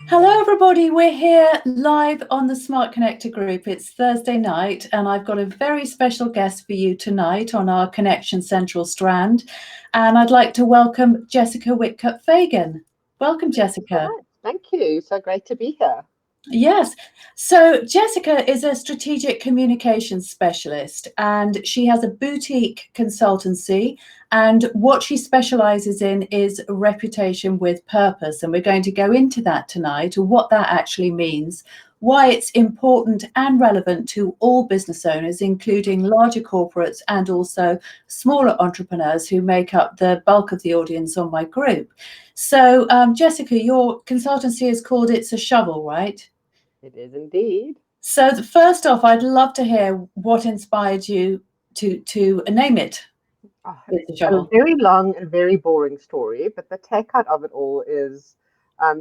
Hello, everybody. We're here live on the Smart Connector group. It's Thursday night, and I've got a very special guest for you tonight on our Connection Central strand. And I'd like to welcome Jessica Whitcutt Fagan. Welcome, Jessica. Thank you. So great to be here. Yes. So Jessica is a strategic communications specialist, and she has a boutique consultancy. And what she specializes in is reputation with purpose. And we're going to go into that tonight, what that actually means, why it's important and relevant to all business owners, including larger corporates and also smaller entrepreneurs who make up the bulk of the audience on my group. So, Jessica, your consultancy is called It's a Shovel, right? It is indeed. So first off, I'd love to hear what inspired you to name it. It's a very long and very boring story, but the takeout of it all is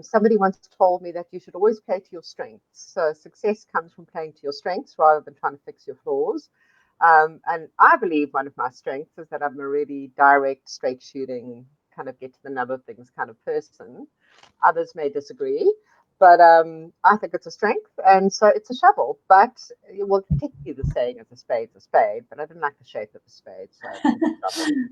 somebody once told me that you should always play to your strengths. So success comes from playing to your strengths rather than trying to fix your flaws. And I believe one of my strengths is that I'm a really direct, straight shooting, kind of get to the nub of things kind of person. Others may disagree, but I think it's a strength, and so it's a shovel. But well, technically the saying is a spade, but I didn't like the shape of the spade, so it's a shovel.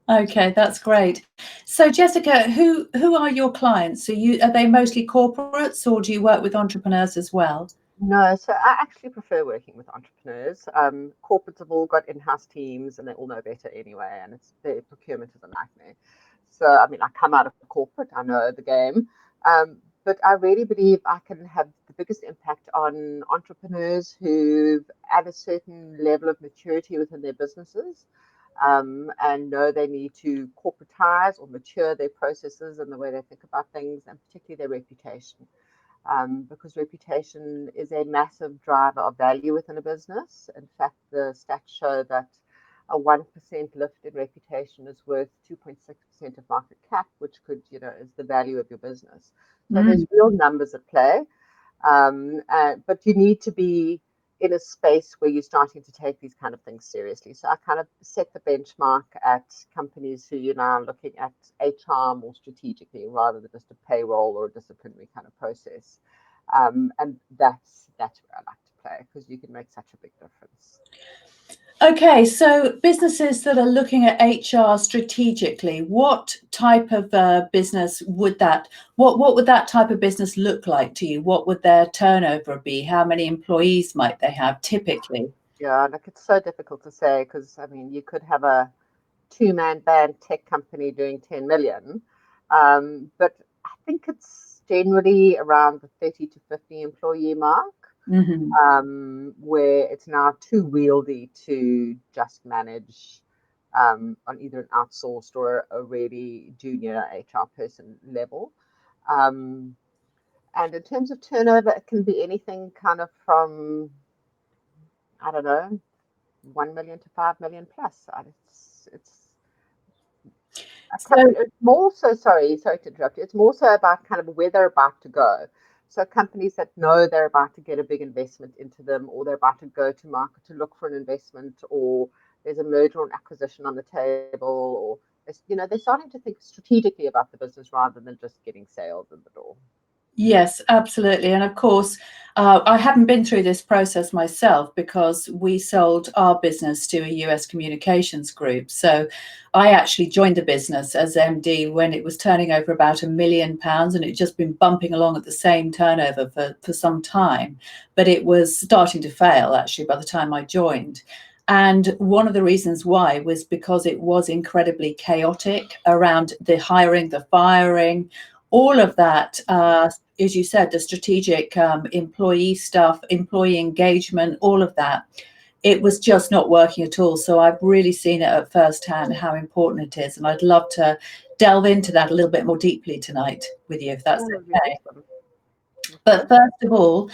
Okay, that's great. So Jessica, who are your clients? So are they mostly corporates, or do you work with entrepreneurs as well? No, so I actually prefer working with entrepreneurs. Corporates have all got in-house teams, and they all know better anyway, and it's the procurement is a nightmare. So I mean, I come out of corporate, I know the game, but I really believe I can have the biggest impact on entrepreneurs who've at a certain level of maturity within their businesses, and know they need to corporatize or mature their processes and the way they think about things, and particularly their reputation. Because reputation is a massive driver of value within a business. In fact, the stats show that a 1% lift in reputation is worth 2.6% of market cap, which could, is the value of your business. So there's real numbers at play. But you need to be in a space where you're starting to take these kind of things seriously. So I kind of set the benchmark at companies who you're now looking at HR more strategically rather than just a payroll or a disciplinary kind of process. And that's where I like to play because you can make such a big difference. Okay, so businesses that are looking at HR strategically, what type of business would what would that type of business look like to you? What would their turnover be? How many employees might they have typically? Yeah, like it's so difficult to say because I mean, you could have a two-man band tech company doing 10 million, but I think it's generally around the 30 to 50 employee mark. Where it's now too wieldy to just manage on either an outsourced or a really junior HR person level. And in terms of turnover, it can be anything kind of from, I don't know, 1 million to 5 million plus. It's more so, sorry to interrupt you. It's more so about kind of where they're about to go. So companies that know they're about to get a big investment into them, or they're about to go to market to look for an investment, or there's a merger or an acquisition on the table, or they're starting to think strategically about the business rather than just getting sales in the door. Yes, absolutely. And of course, I haven't been through this process myself because we sold our business to a US communications group. So I actually joined the business as MD when it was turning over about £1 million, and it just been bumping along at the same turnover for some time. But it was starting to fail actually by the time I joined. And one of the reasons why was because it was incredibly chaotic around the hiring, the firing, all of that, as you said, the strategic employee stuff, employee engagement, all of that, it was just not working at all. So I've really seen it at firsthand how important it is. And I'd love to delve into that a little bit more deeply tonight with you, if that's okay. But first of all,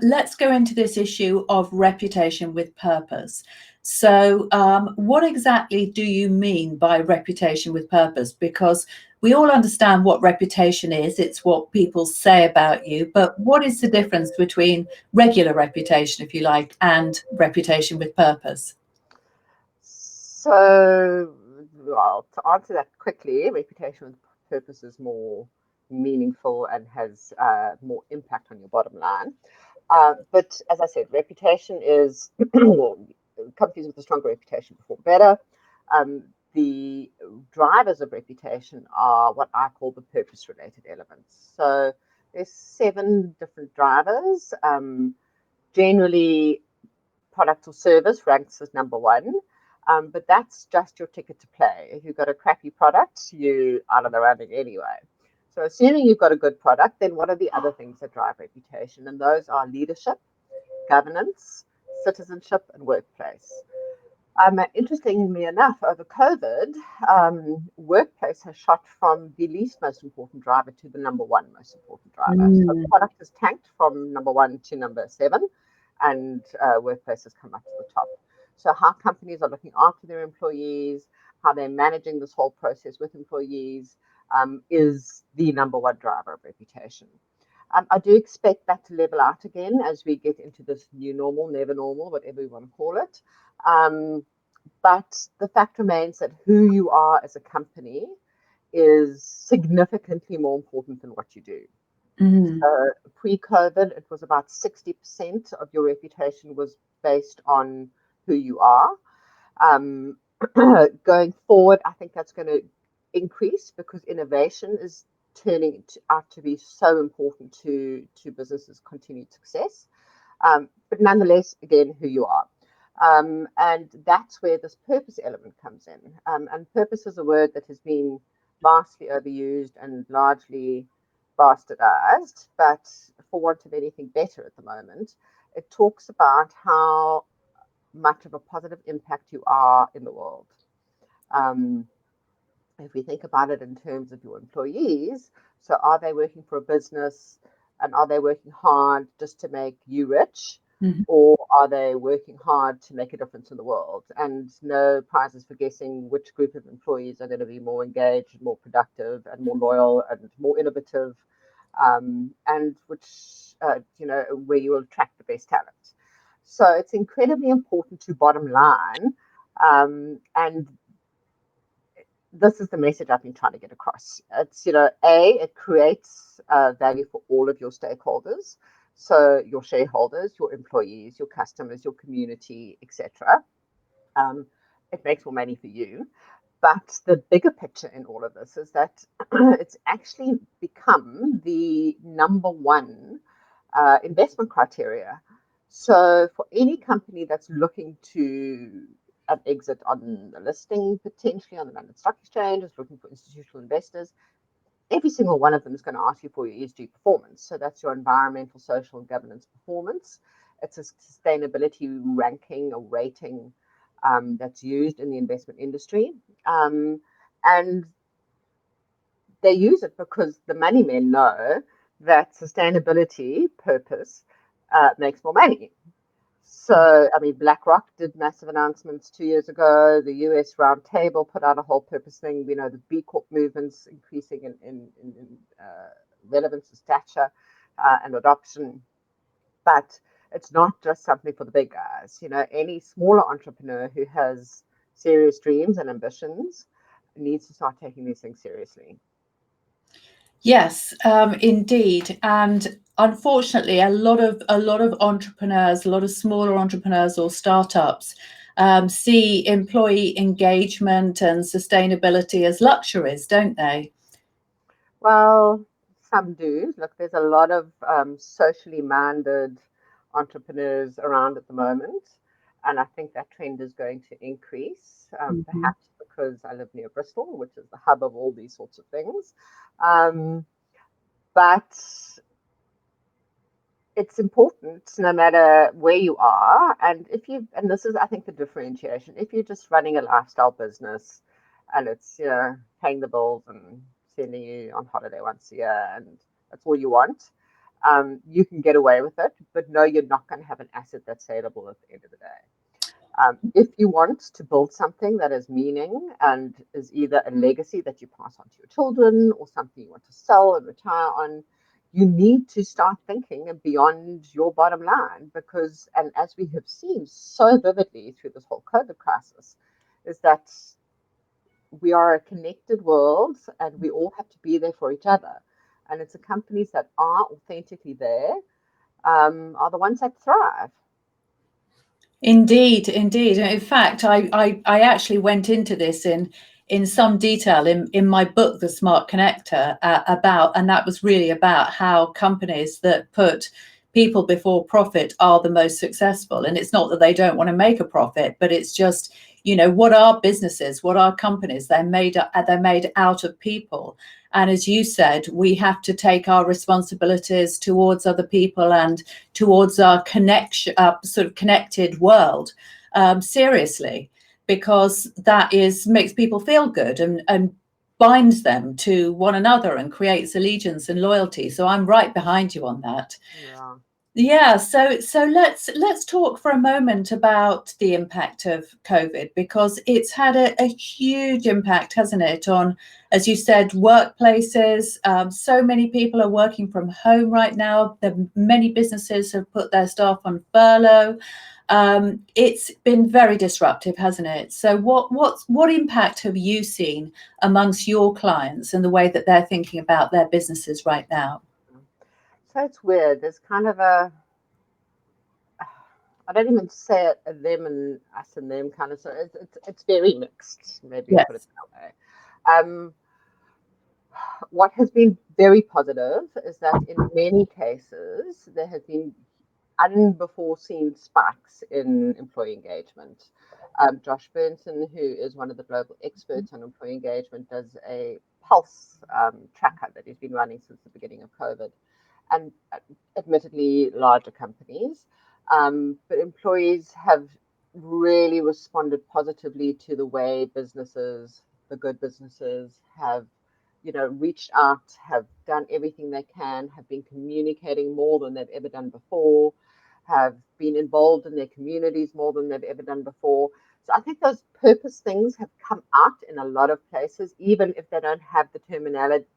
let's go into this issue of reputation with purpose. So what exactly do you mean by reputation with purpose? Because we all understand what reputation is. It's what people say about you. But what is the difference between regular reputation, if you like, and reputation with purpose? So, well, to answer that quickly, reputation with purpose is more meaningful and has more impact on your bottom line. But as I said, reputation is companies with a stronger reputation perform better. The drivers of reputation are what I call the purpose-related elements. So there's 7 different drivers. Generally, product or service ranks as number 1. But that's just your ticket to play. If you've got a crappy product, you're out of the running anyway. So assuming you've got a good product, then what are the other things that drive reputation? And those are leadership, governance, citizenship, and workplace. Interestingly enough, over COVID, workplace has shot from the least most important driver to the number 1 most important driver. So product has tanked from number 1 to number 7, and workplace has come up to the top. So how companies are looking after their employees, how they're managing this whole process with employees, is the number 1 driver of reputation. I do expect that to level out again as we get into this new normal, never normal, whatever we want to call it. But the fact remains that who you are as a company is significantly more important than what you do. So pre-COVID, it was about 60% of your reputation was based on who you are. Going forward, I think that's going to increase because innovation is turning out to be so important to businesses' continued success. But nonetheless, again, who you are. And that's where this purpose element comes in. And purpose is a word that has been vastly overused and largely bastardized, but for want of anything better at the moment, it talks about how much of a positive impact you are in the world. If we think about it in terms of your employees, so are they working for a business and are they working hard just to make you rich? Or are they working hard to make a difference in the world? And no prizes for guessing which group of employees are going to be more engaged, more productive, and more loyal, and more innovative, and which, where you will attract the best talent. So it's incredibly important to bottom line. And this is the message I've been trying to get across. It's, it creates value for all of your stakeholders. So your shareholders, your employees, your customers, your community, etc. It makes more money for you. But the bigger picture in all of this is that it's actually become the number 1 investment criteria. So for any company that's looking to an exit on the listing, potentially on the London Stock Exchange, is looking for institutional investors, every single one of them is going to ask you for your ESG performance. So that's your environmental, social, and governance performance. It's a sustainability ranking, a rating that's used in the investment industry. And they use it because the money men know that sustainability purpose makes more money. So, BlackRock did massive announcements 2 years ago. The US Roundtable put out a whole purpose thing. We know the B Corp movement's increasing in relevance and stature and adoption. But it's not just something for the big guys. Any smaller entrepreneur who has serious dreams and ambitions needs to start taking these things seriously. Yes, indeed. And unfortunately, a lot of entrepreneurs, a lot of smaller entrepreneurs or startups see employee engagement and sustainability as luxuries, don't they? Well, some do. Look, there's a lot of socially minded entrepreneurs around at the moment. And I think that trend is going to increase, perhaps because I live near Bristol, which is the hub of all these sorts of things. But it's important no matter where you are. And and this is, I think, the differentiation. If you're just running a lifestyle business and it's, paying the bills and sending you on holiday once a year and that's all you want, you can get away with it. But no, you're not going to have an asset that's saleable at the end of the day. If you want to build something that has meaning and is either a legacy that you pass on to your children or something you want to sell and retire on, you need to start thinking beyond your bottom line because, and as we have seen so vividly through this whole COVID crisis, is that we are a connected world and we all have to be there for each other. And it's the companies that are authentically there are the ones that thrive. Indeed, indeed. In fact, I actually went into this in some detail in my book, The Smart Connector, and that was really about how companies that put people before profit are the most successful. And it's not that they don't want to make a profit, but it's just, what are businesses, what are companies? They're made out of people. And as you said, we have to take our responsibilities towards other people and towards our connection, sort of connected world, seriously, because that makes people feel good and binds them to one another and creates allegiance and loyalty. So I'm right behind you on that. Yeah. Yeah, so let's talk for a moment about the impact of COVID, because it's had a huge impact, hasn't it, on, as you said, workplaces. So many people are working from home right now. Many businesses have put their staff on furlough. It's been very disruptive, hasn't it? So what impact have you seen amongst your clients and the way that they're thinking about their businesses right now? So it's weird. There's kind of a, I don't even say it them and us and them kind of, so it's very mixed, maybe put it Yes. that way. What has been very positive is that in many cases there has been unbefore-seen spikes in employee engagement. Josh Burnson, who is one of the global experts on employee engagement, does a pulse tracker that he's been running since the beginning of COVID. And admittedly, larger companies, but employees have really responded positively to the way businesses, the good businesses, have reached out, have done everything they can, have been communicating more than they've ever done before, have been involved in their communities more than they've ever done before. So I think those purpose things have come out in a lot of places, even if they don't have the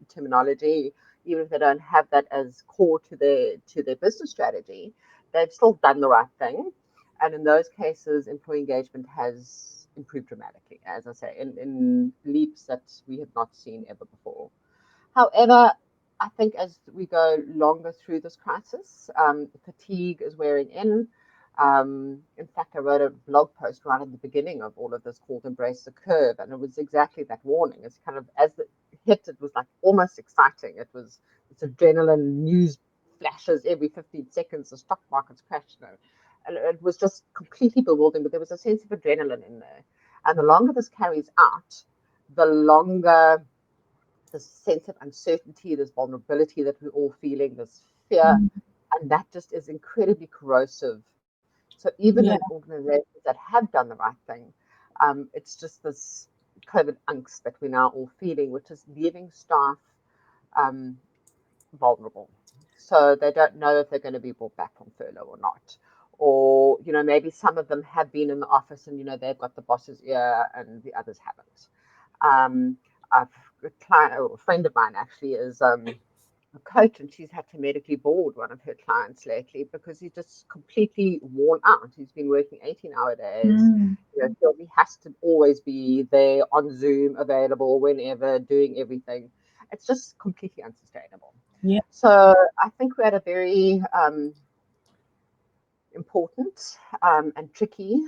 terminology, even if they don't have that as core to their business strategy, they've still done the right thing. And in those cases, employee engagement has improved dramatically, as I say, in leaps that we have not seen ever before. However, I think as we go longer through this crisis, fatigue is wearing in. In fact, I wrote a blog post right at the beginning of all of this called Embrace the Curve, and it was exactly that warning. It's kind of, as it hit, it was like almost exciting. It's adrenaline news flashes every 15 seconds, the stock market's crashed, and it was just completely bewildering, but there was a sense of adrenaline in there. And the longer this carries out, the longer this sense of uncertainty, this vulnerability that we're all feeling, this fear, and that just is incredibly corrosive. So even in Yeah. organizations that have done the right thing, it's just this COVID angst that we're now all feeling, which is leaving staff um, vulnerable. So they don't know if they're going to be brought back from furlough or not. Or, maybe some of them have been in the office and, they've got the boss's ear and the others haven't. A client, or a friend of mine actually, is a coach, and she's had to medically board one of her clients lately because he's just completely worn out. He's been working 18-hour days. So he has to always be there on Zoom, available whenever, doing everything. It's just completely unsustainable. Yeah. So I think we're at a very important and tricky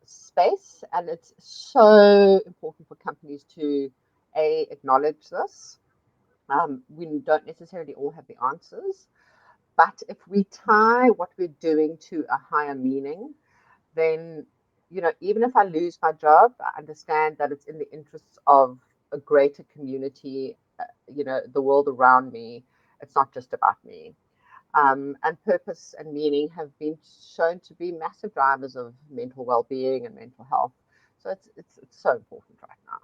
space, and it's so important for companies to acknowledge this. We don't necessarily all have the answers, but if we tie what we're doing to a higher meaning, then even if I lose my job, I understand that it's in the interests of a greater community, the world around me. It's not just about me. And purpose and meaning have been shown to be massive drivers of mental well-being and mental health. So it's so important right now.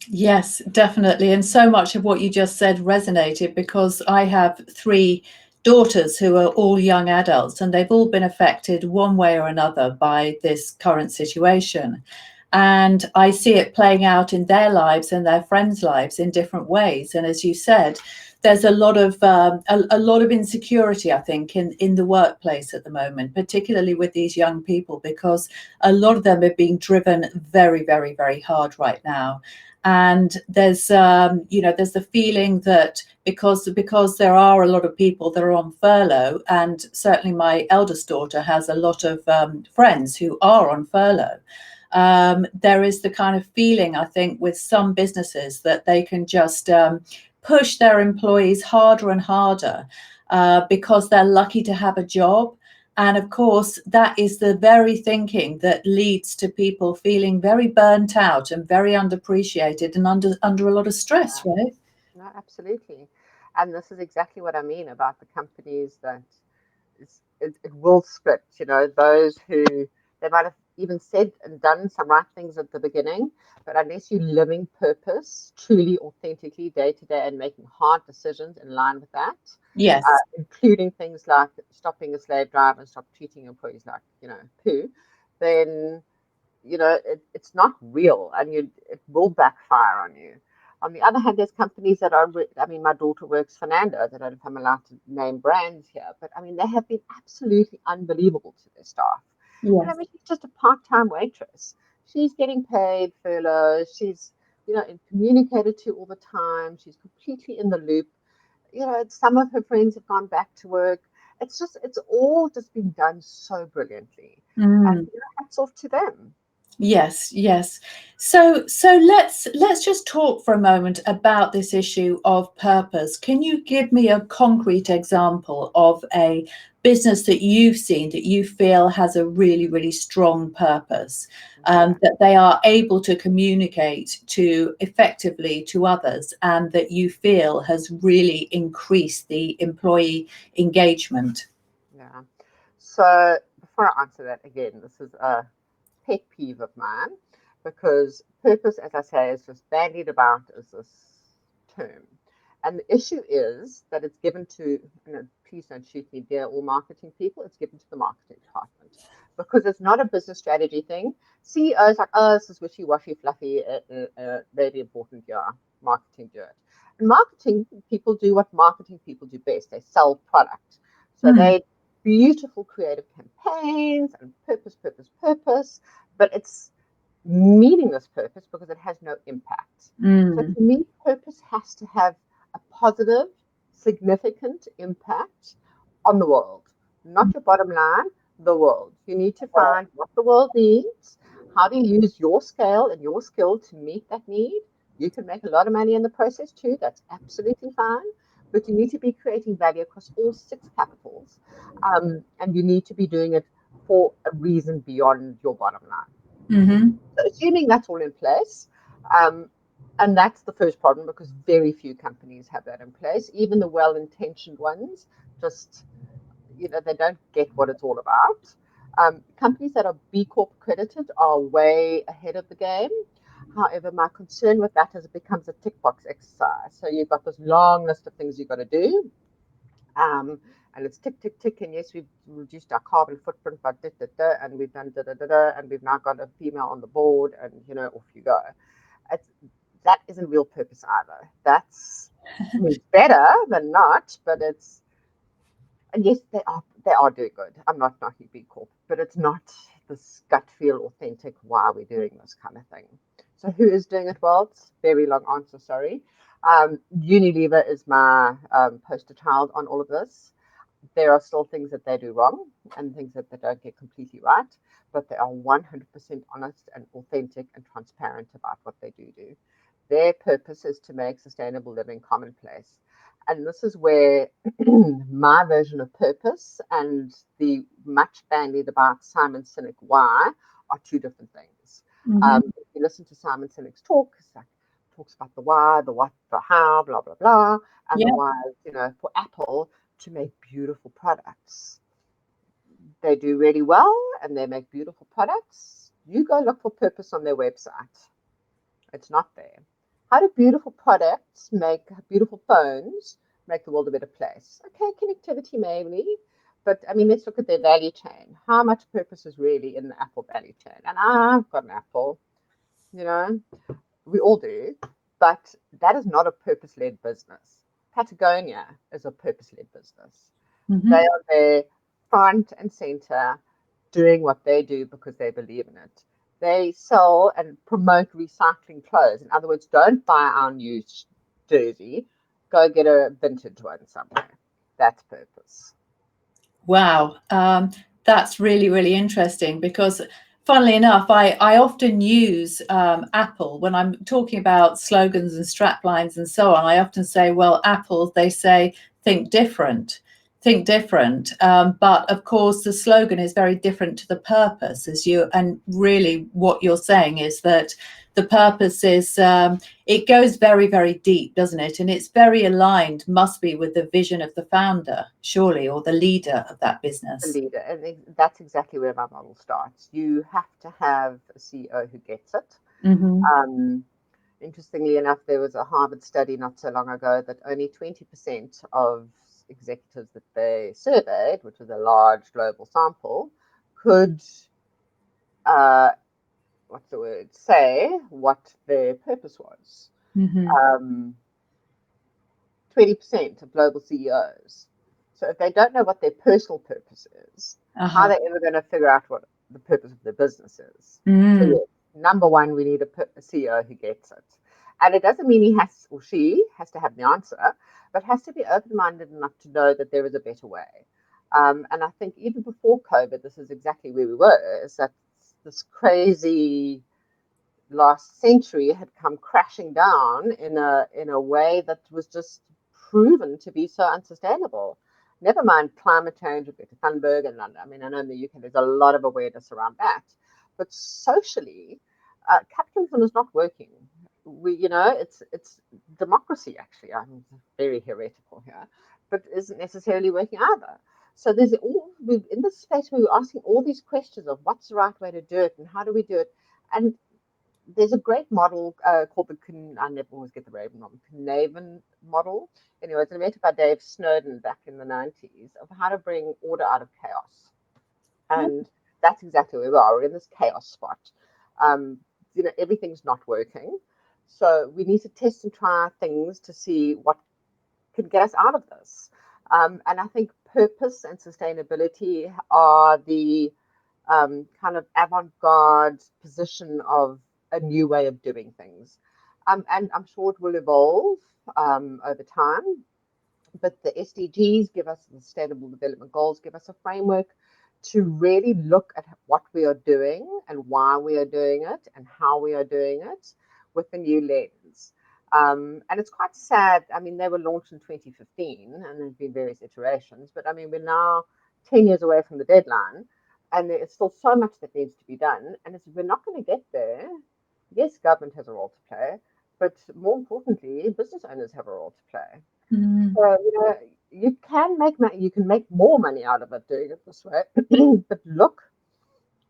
Yes, definitely. And so much of what you just said resonated, because I have 3 daughters who are all young adults, and they've all been affected one way or another by this current situation. And I see it playing out in their lives and their friends' lives in different ways. And as you said, there's a lot of insecurity, I think, in the workplace at the moment, particularly with these young people, because a lot of them are being driven very, very, very hard right now. And there's there's the feeling that because there are a lot of people that are on furlough, and certainly my eldest daughter has a lot of friends who are on furlough. There is the kind of feeling, I think, with some businesses that they can just push their employees harder and harder because they're lucky to have a job. And of course, that is the very thinking that leads to people feeling very burnt out and very underappreciated and under a lot of stress, right? No, absolutely. And this is exactly what I mean about the companies that it will script, those who they might have even said and done some right things at the beginning, but unless you're living purpose truly, authentically, day to day, and making hard decisions in line with that, Yes. including things like stopping a slave drive and stop treating employees like, poo, then, it's not real, and it will backfire on you. On the other hand, there's companies that are, my daughter works for Nando's. I don't know if I'm allowed to name brands here, but they have been absolutely unbelievable to their staff. Yes. And she's just a part-time waitress. She's getting paid furlough. She's, communicated to all the time. She's completely in the loop. Some of her friends have gone back to work. It's all just been done so brilliantly. And hats off to them. Yes, yes. So let's just talk for a moment about this issue of purpose. Can you give me a concrete example of a business that you've seen that you feel has a really, really strong purpose, that they are able to communicate to effectively to others, and that you feel has really increased the employee engagement? Yeah. So before I answer that, again, this is a pet peeve of mine, because purpose, as I say, is just bandied about as this term. And the issue is that it's given to, please don't shoot me, dear, all marketing people, it's given to the marketing department, because it's not a business strategy thing. CEOs like, oh, this is wishy-washy, fluffy, very important, yeah, marketing do it. And marketing people do what marketing people do best. They sell product. So they beautiful creative campaigns and purpose, but it's meaningless purpose because it has no impact. So to me, purpose has to have a positive, significant impact on the world, not your bottom line, the world. You need to find what the world needs. How do you use your scale and your skill to meet that need? You can make a lot of money in the process too. That's absolutely fine. But you need to be creating value across all 6 capitals. And you need to be doing it for a reason beyond your bottom line. So assuming that's all in place, and that's the first problem, because very few companies have that in place. Even the well-intentioned ones just, they don't get what it's all about. Companies that are B Corp accredited are way ahead of the game. However, my concern with that is it becomes a tick box exercise. So you've got this long list of things you've got to do. And it's tick, tick, tick. And yes, we've reduced our carbon footprint by and we've done and we've now got a female on the board, and off you go. That isn't real purpose either. That's better than not, but and yes, they are doing good. I'm not knocking B Corp, but it's not this gut feel authentic, why are we doing this kind of thing. So who is doing it well? It's a very long answer, sorry. Unilever is my poster child on all of this. There are still things that they do wrong and things that they don't get completely right, but they are 100% honest and authentic and transparent about what they do. Their purpose is to make sustainable living commonplace. And this is where my version of purpose and the much bandied about Simon Sinek why are two different things. If you listen to Simon Sinek's talk, it's like, talks about the why, the what, the how, blah, blah, blah. And the why, for Apple to make beautiful products. They do really well and they make beautiful products. You go look for purpose on their website. It's not there. How do beautiful products beautiful phones make the world a better place? Okay, connectivity maybe, but let's look at their value chain. How much purpose is really in the Apple value chain? And I've got an Apple, we all do, but that is not a purpose-led business. Patagonia is a purpose-led business. They are there front and center doing what they do because they believe in it. They sell and promote recycling clothes. In other words, don't buy our new jersey, go get a vintage one somewhere. That's purpose. Wow, that's really, really interesting because, funnily enough, I often use Apple when I'm talking about slogans and straplines and so on. I often say, well, Apple, they say, think different, think different. But of course, the slogan is very different to the purpose, and really what you're saying is that the purpose is, it goes very, very deep, doesn't it? And it's very aligned, must be, with the vision of the founder, surely, or the leader of that The business. leader, and that's exactly where my model starts. You have to have a CEO who gets it. Mm-hmm. Interestingly enough, there was a Harvard study not so long ago that only 20% of executives that they surveyed, which was a large global sample, could, say what their purpose was. Mm-hmm. 20% of global CEOs. So if they don't know what their personal purpose is, how are Uh-huh. they ever going to figure out what the purpose of their business is? So Mm. yes, number one, we need a CEO who gets it. And it doesn't mean he has or she has to have the answer, but has to be open-minded enough to know that there is a better way. And I think even before COVID, this is exactly where we were, is that this crazy last century had come crashing down in a way that was just proven to be so unsustainable. Never mind climate change with Greta Thunberg and London. I mean, I know in the UK there's a lot of awareness around that, but socially, capitalism is not working. It's democracy actually. I'm very heretical here, but isn't necessarily working either. So there's all in this space we were asking all these questions of what's the right way to do it and how do we do it, and there's a great model called I never always get the Raven wrong, Canavan model. Anyway, it's invented by Dave Snowden back in the 90s of how to bring order out of chaos. And that's exactly where we are. We're in this chaos spot. Um, everything's not working. So we need to test and try things to see what can get us out of this. And I think purpose and sustainability are the kind of avant-garde position of a new way of doing things. And I'm sure it will evolve over time. But the SDGs give us, the Sustainable Development Goals give us a framework to really look at what we are doing and why we are doing it and how we are doing it with a new lens. And it's quite sad. I mean, they were launched in 2015 and there's been various iterations, but I mean, we're now 10 years away from the deadline and there's still so much that needs to be done. And if we're not going to get there, yes, government has a role to play, but more importantly, business owners have a role to play. Mm. So, you can make money, you can make more money out of it doing it this way. But look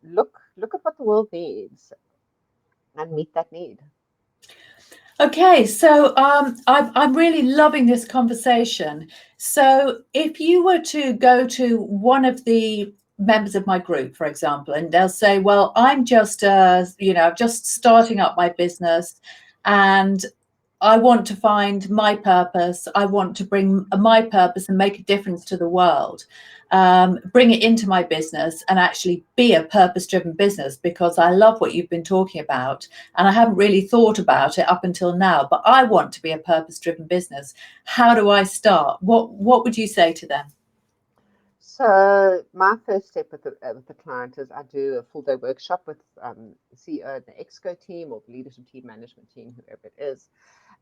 at what the world needs and meet that need. Okay, so I'm really loving this conversation. So if you were to go to one of the members of my group, for example, and they'll say, well, I'm just, just starting up my business and I want to find my purpose. I want to bring my purpose and make a difference to the world, bring it into my business and actually be a purpose-driven business because I love what you've been talking about. And I haven't really thought about it up until now, but I want to be a purpose-driven business. How do I start? What would you say to them? So my first step with the client is I do a full day workshop with the CEO and the Exco team or the leadership team, management team, whoever it is,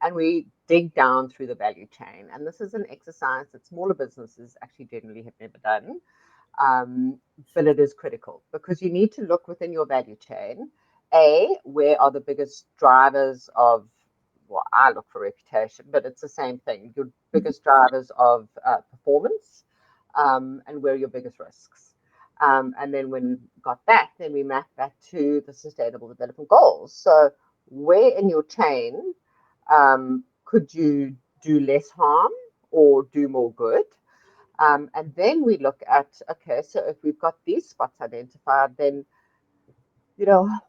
and we dig down through the value chain. And this is an exercise that smaller businesses actually generally have never done, but it is critical because you need to look within your value chain. Where are the biggest drivers of, well, I look for reputation, but it's the same thing. Your biggest drivers of performance, and where are your biggest risks. And then when we got that, then we map that to the Sustainable Development Goals. So where in your chain could you do less harm or do more good? And then we look at, okay, so if we've got these spots identified, then,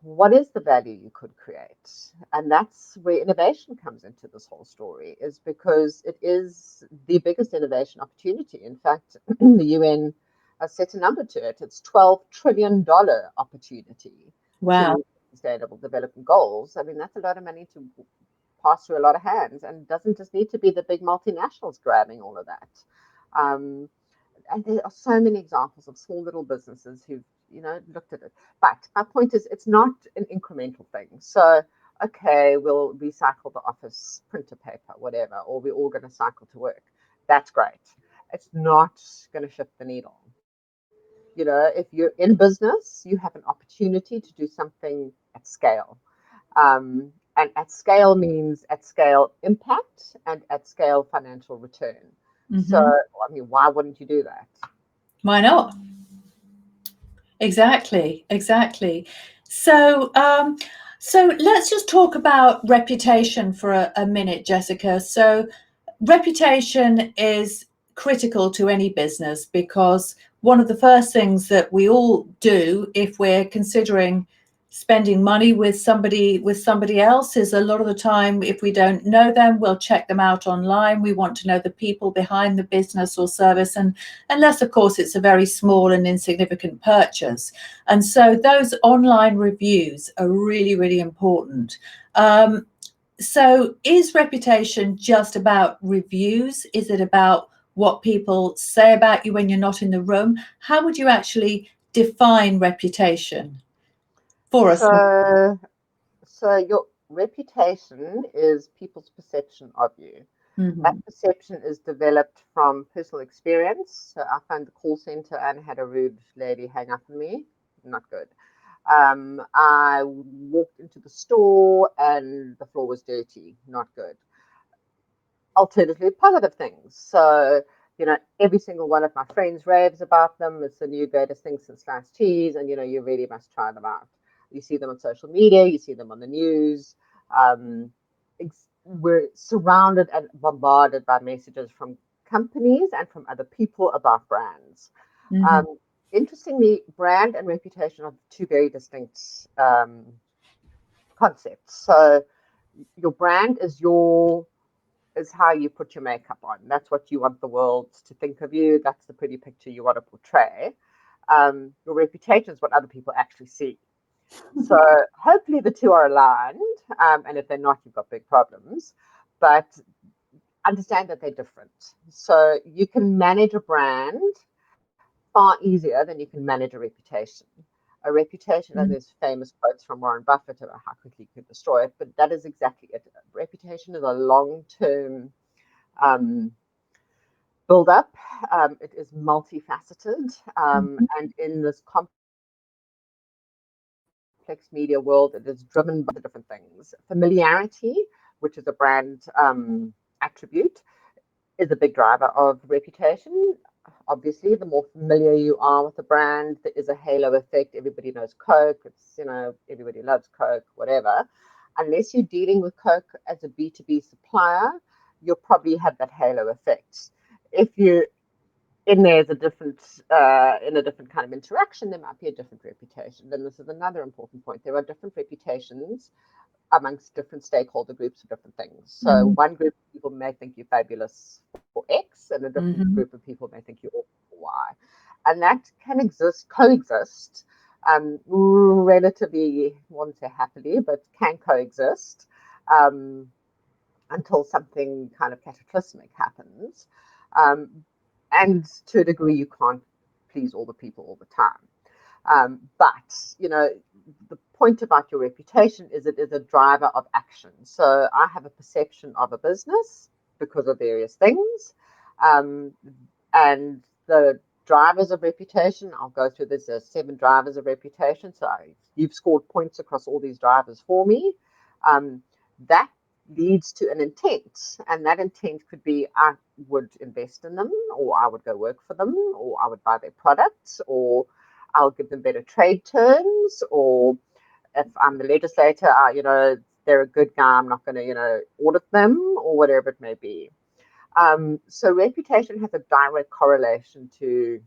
what is the value you could create? And that's where innovation comes into this whole story, is because it is the biggest innovation opportunity. In fact, the UN has set a number to it. It's $12 trillion opportunity Wow. Sustainable Development Goals, I mean, that's a lot of money to pass through a lot of hands, and it doesn't just need to be the big multinationals grabbing all of that. And there are so many examples of small little businesses who've, looked at it. But my point is, it's not an incremental thing. So, okay, we'll recycle the office printer paper, whatever, or we're all going to cycle to work. That's great. It's not going to shift the needle. If you're in business, you have an opportunity to do something at scale. And at scale means at scale impact and at scale financial return. So, I mean, why wouldn't you do that? Why not? Exactly. So, so let's just talk about reputation for a minute, Jessica. So, reputation is critical to any business, because one of the first things that we all do if we're considering spending money with somebody else is, a lot of the time, if we don't know them, we'll check them out online. We want to know the people behind the business or service, and unless of course it's a very small and insignificant purchase. And so those online reviews are really, really important. So is reputation just about reviews? Is it about what people say about you when you're not in the room? How would you actually define reputation for us? So your reputation is people's perception of you. That perception is developed from personal experience. So I found the call center and had a rude lady hang up on me. Not good. I walked into the store and the floor was dirty. Not good. Alternatively, positive things. So, every single one of my friends raves about them. It's the new greatest thing since sliced cheese, and you really must try them out. You see them on social media, you see them on the news. We're surrounded and bombarded by messages from companies and from other people about brands. Interestingly, brand and reputation are two very distinct concepts. So your brand is how you put your makeup on. That's what you want the world to think of you. That's the pretty picture you want to portray. Your reputation is what other people actually see. So hopefully the two are aligned. And if they're not, you've got big problems. But understand that they're different. So you can manage a brand far easier than you can manage a reputation. A reputation, and there's famous quotes from Warren Buffett about how quickly you can destroy it, but that is exactly it. Reputation is a long-term build-up. It is multifaceted, and in this complex media world, it is driven by different things. Familiarity, which is a brand attribute, is a big driver of reputation. Obviously, the more familiar you are with the brand, there is a halo effect. Everybody knows Coke. It's, everybody loves Coke, whatever. Unless you're dealing with Coke as a B2B supplier, you'll probably have that halo effect. If you're in there as a different, in a different kind of interaction, there might be a different reputation. Then this is another important point. There are different reputations amongst different stakeholder groups for different things. So one group of people may think you're fabulous for X, and a different group of people may think you're awful for Y. And that can coexist, relatively, I won't say happily, but can coexist until something kind of cataclysmic happens. And to a degree, you can't please all the people all the time. But, the point about your reputation is it is a driver of action. So I have a perception of a business because of various things. And the drivers of reputation, I'll go through this. There's 7 drivers of reputation. So you've scored points across all these drivers for me. That leads to an intent. And that intent could be, I would invest in them, or I would go work for them, or I would buy their products, or I'll give them better trade terms, or if I'm the legislator, they're a good guy, I'm not going to, audit them, or whatever it may be. So reputation has a direct correlation to,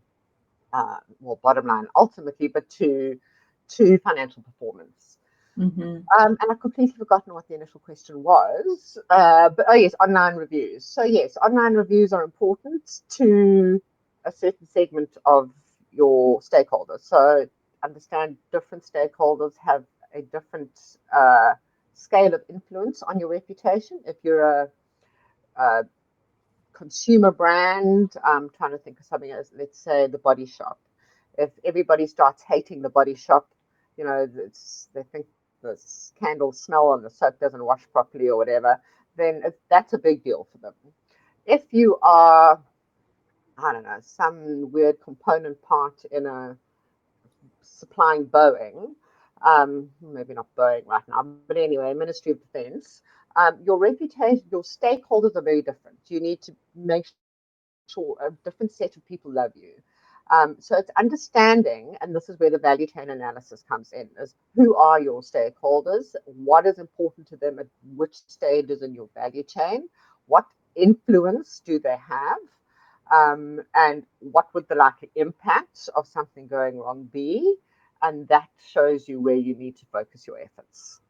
bottom line ultimately, but to financial performance. And I've completely forgotten what the initial question was. But yes, online reviews. So yes, online reviews are important to a certain segment of your stakeholders. So understand different stakeholders have a different scale of influence on your reputation. If you're a consumer brand, I'm trying to think of something else, let's say the Body Shop. If everybody starts hating the Body Shop, you know, they think the candles smell and the soap doesn't wash properly or whatever, then that's a big deal for them. If you are, I don't know, some weird component part in a supplying Boeing, maybe not Boeing right now, but anyway, Ministry of Defense, your reputation, your stakeholders are very different. You need to make sure a different set of people love you. So it's understanding, and this is where the value chain analysis comes in, is who are your stakeholders, what is important to them at which stages in your value chain, what influence do they have, and what would the likely impact of something going wrong be, and that shows you where you need to focus your efforts.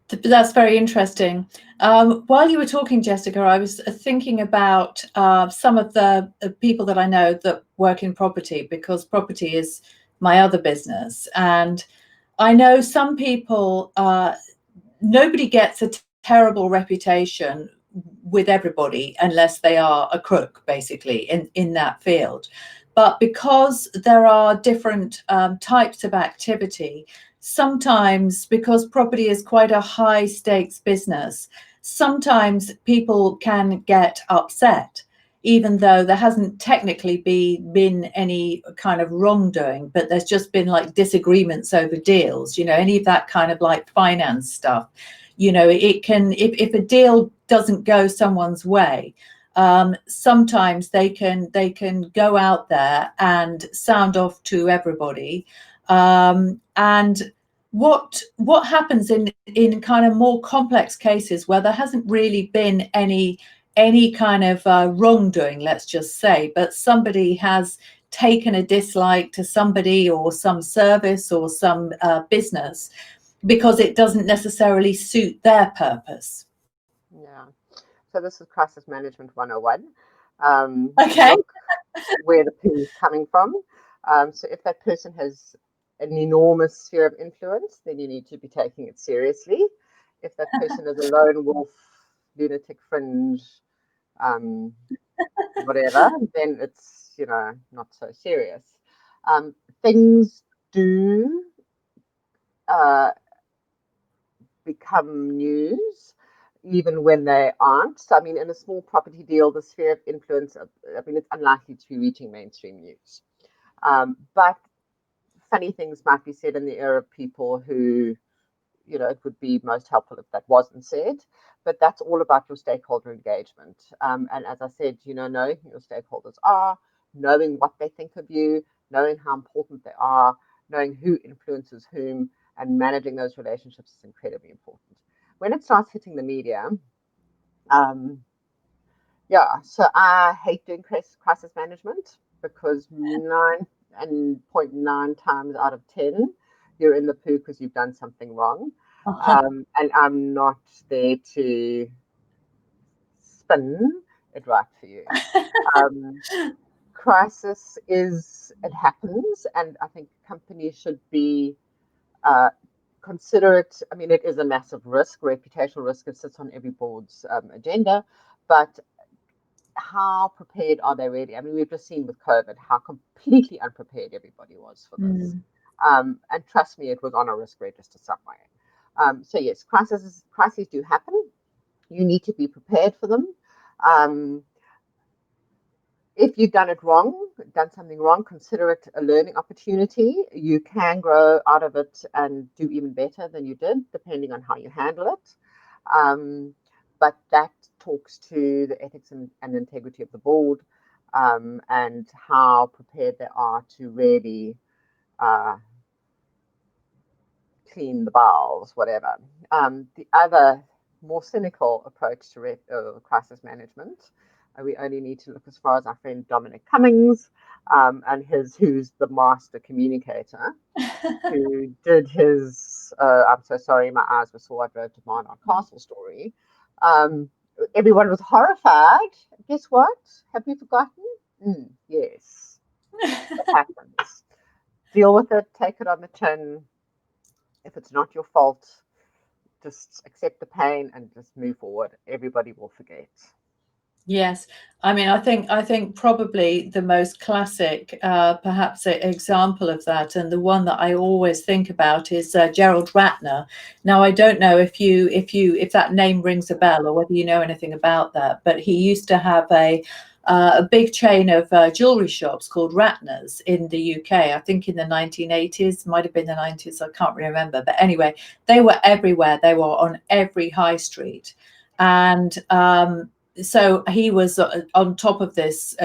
That's very interesting. While you were talking, Jessica, I was thinking about some of the people that I know that work in property, because property is my other business. And I know some people, nobody gets a terrible reputation with everybody unless they are a crook, basically, in that field. But because there are different types of activity, sometimes, because property is quite a high stakes business, sometimes people can get upset, even though there hasn't technically been any kind of wrongdoing, but there's just been like disagreements over deals, you know, any of that kind of like finance stuff. You know, it can, if a deal doesn't go someone's way, sometimes they can go out there and sound off to everybody. And what happens in kind of more complex cases where there hasn't really been any kind of wrongdoing, let's just say, but somebody has taken a dislike to somebody or some service or some business because it doesn't necessarily suit their purpose. Yeah. So this is crisis management 101. Okay. Look where the poo is coming from. So if that person has an enormous sphere of influence, then you need to be taking it seriously. If that person is a lone wolf, lunatic fringe, whatever, then it's, you know, not so serious. Things do become news even when they aren't. So, I mean, in a small property deal, the sphere of influence, I mean, it's unlikely to be reaching mainstream news. But funny things might be said in the ear of people who, you know, it would be most helpful if that wasn't said. But that's all about your stakeholder engagement. And as I said, you know, knowing who your stakeholders are, knowing what they think of you, knowing how important they are, knowing who influences whom, and managing those relationships is incredibly important. When it starts hitting the media, yeah, so I hate doing crisis management because 9.9 times out of 10, you're in the poo because you've done something wrong. And I'm not there to spin it right for you. Crisis it happens, and I think companies should be considerate. I mean, it is a massive risk, reputational risk. It sits on every board's agenda, but how prepared are they really? I mean, we've just seen with COVID how completely unprepared everybody was for this. And trust me, it was on a risk register somewhere. So yes, crises do happen. You need to be prepared for them. If you've done something wrong, consider it a learning opportunity. You can grow out of it and do even better than you did, depending on how you handle it. But that talks to the ethics and integrity of the board, and how prepared they are to really clean the bowels, whatever. The other more cynical approach to crisis management, we only need to look as far as our friend Dominic Cummings, and who's the master communicator, who did his I'm so sorry, my eyes were sore, I drove to Barnard Castle story. Everyone was horrified. Guess what? Have we forgotten? Yes. It happens. Deal with it, take it on the chin, if it's not your fault, just accept the pain and just move forward. Everybody will forget. Yes, I mean, I think probably the most classic, perhaps example of that, and the one that I always think about is Gerald Ratner. Now, I don't know if that name rings a bell or whether you know anything about that, but he used to have a big chain of jewelry shops called Ratner's in the UK. I think in the 1980s, might have been the 90s, I can't remember. But anyway, they were everywhere. They were on every high street, and so he was on top of this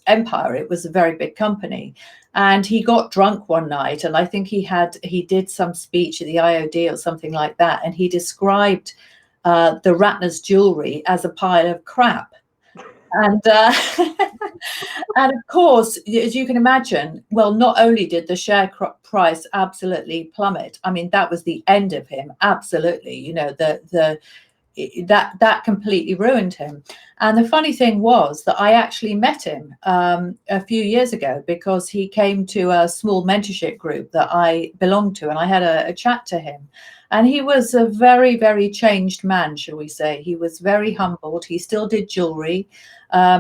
empire. It was a very big company, and he got drunk one night, and I think he did some speech at the IOD or something like that, and he described the Ratner's jewelry as a pile of crap. And and of course, as you can imagine, well, not only did the share price absolutely plummet, I mean, that was the end of him. Absolutely, you know, the that completely ruined him. And the funny thing was that I actually met him a few years ago, because he came to a small mentorship group that I belonged to, and I had a chat to him. And he was a very, very changed man, shall we say. He was very humbled. He still did jewelry.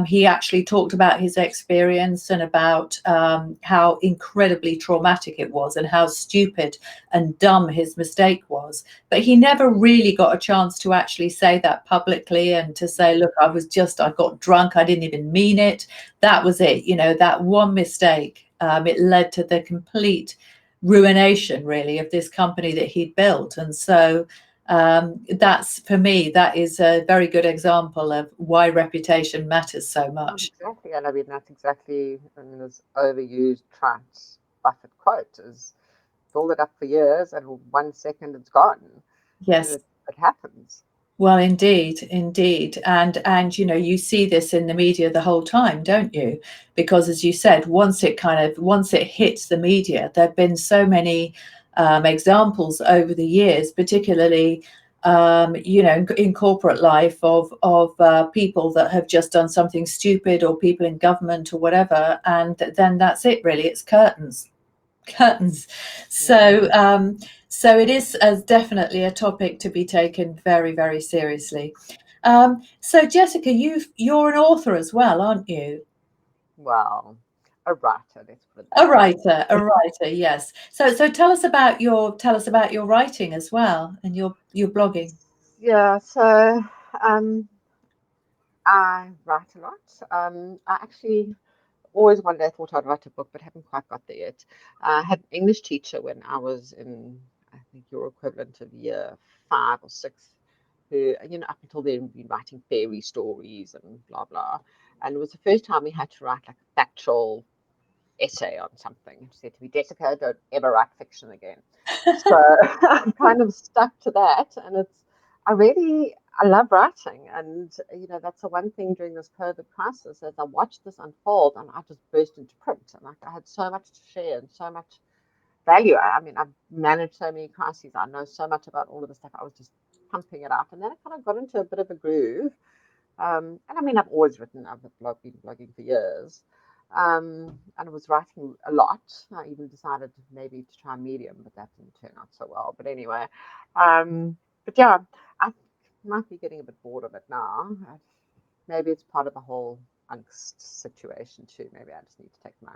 He actually talked about his experience and about how incredibly traumatic it was and how stupid and dumb his mistake was. But he never really got a chance to actually say that publicly and to say, look, I got drunk. I didn't even mean it. That was it. You know, that one mistake, it led to the complete ruination, really, of this company that he'd built. And so that's, for me, that is a very good example of why reputation matters so much. Exactly, and I mean that's exactly, I mean, this overused trite Buffett quote is build it up for years, and 1 second it's gone. Yes. It happens. Well, indeed, indeed. And you know, you see this in the media the whole time, don't you? Because as you said, once it hits the media, there've been so many examples over the years, particularly you know, in corporate life of people that have just done something stupid, or people in government or whatever, and then that's it, really. It's curtains. So so it is definitely a topic to be taken very, very seriously. So Jessica, you're an author as well, aren't you? Well, a writer, let's put it A that way. writer, yes. So tell us about your writing as well, and your blogging. Yeah, so um, I write a lot. I actually always one day thought I'd write a book, but haven't quite got there yet. I had an English teacher when I was in, I think, your equivalent of year 5 or 6, who, you know, up until then, been writing fairy stories and blah, blah. And it was the first time we had to write like a factual essay on something. She said to me, Jessica, don't ever write fiction again. So I'm kind of stuck to that. And I love writing. And, you know, that's the one thing during this COVID crisis is I watched this unfold and I just burst into print. And like I had so much to share and so much value. I mean, I've managed so many crises. I know so much about all of the stuff. I was just pumping it out. And then I kind of got into a bit of a groove. And I mean, I've always written, I've been blogging for years. And I was writing a lot. I even decided maybe to try Medium, but that didn't turn out so well. But anyway, but yeah, I might be getting a bit bored of it now. Maybe it's part of the whole angst situation too. Maybe I just need to take my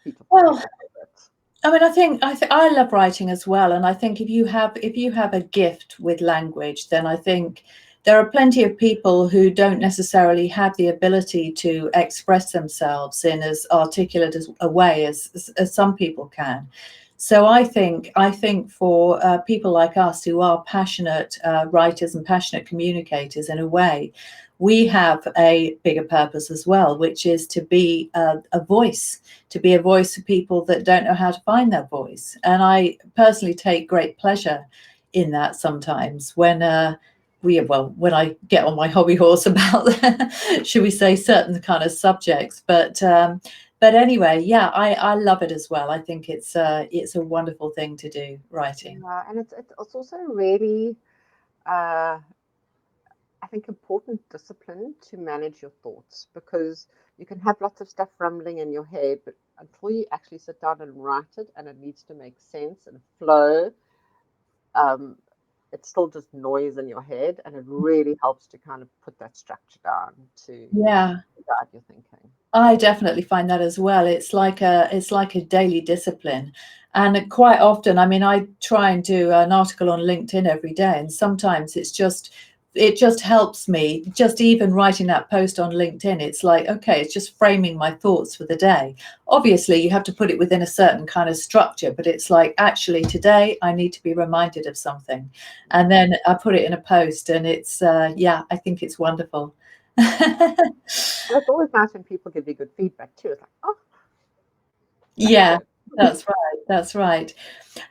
feet off the Well, pedal a bit. I mean, I love writing as well, and I think if you have a gift with language, then I think there are plenty of people who don't necessarily have the ability to express themselves in as articulate as a way as some people can. So I think for people like us who are passionate writers and passionate communicators, in a way, we have a bigger purpose as well, which is to be a voice, to be a voice for people that don't know how to find their voice. And I personally take great pleasure in that sometimes when I get on my hobby horse about, should we say, certain kind of subjects. But anyway, yeah, I love it as well. I think it's a wonderful thing to do, writing. Yeah, and it's also really, uh, I think, important discipline to manage your thoughts because you can have lots of stuff rumbling in your head, but until you actually sit down and write it and it needs to make sense and flow, it's still just noise in your head, and it really helps to kind of put that structure down to Yeah. guide your thinking. I definitely find that as well. It's like a daily discipline. And quite often, I mean, I try and do an article on LinkedIn every day, and sometimes it just helps me, just even writing that post on LinkedIn. It's like, okay, it's just framing my thoughts for the day. Obviously, you have to put it within a certain kind of structure, but it's like, actually, today I need to be reminded of something. And then I put it in a post, and it's, yeah, I think it's wonderful. And it's always nice when people give you good feedback too. It's like, oh, that's Yeah, good. that's right. That's right.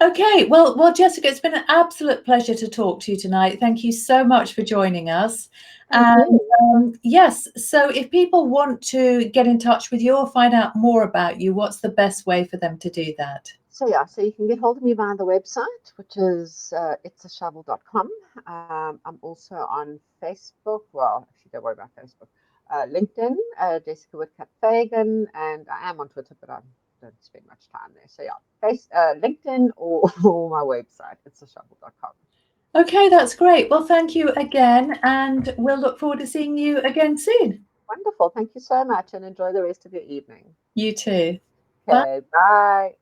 Okay. Well, Jessica, it's been an absolute pleasure to talk to you tonight. Thank you so much for joining us. Thank And you. yes, so if people want to get in touch with you or find out more about you, what's the best way for them to do that? So yeah, so you can get hold of me via the website, which is itsashovel.com. I'm also on Facebook. Well, actually, don't worry about Facebook. LinkedIn, Jessica Whitcutt Fagan, and I am on Twitter, but I don't spend much time there. So yeah, LinkedIn or, or my website, itsashovel.com. Okay, that's great. Well, thank you again, and we'll look forward to seeing you again soon. Wonderful. Thank you so much, and enjoy the rest of your evening. You too. Bye. Okay, bye.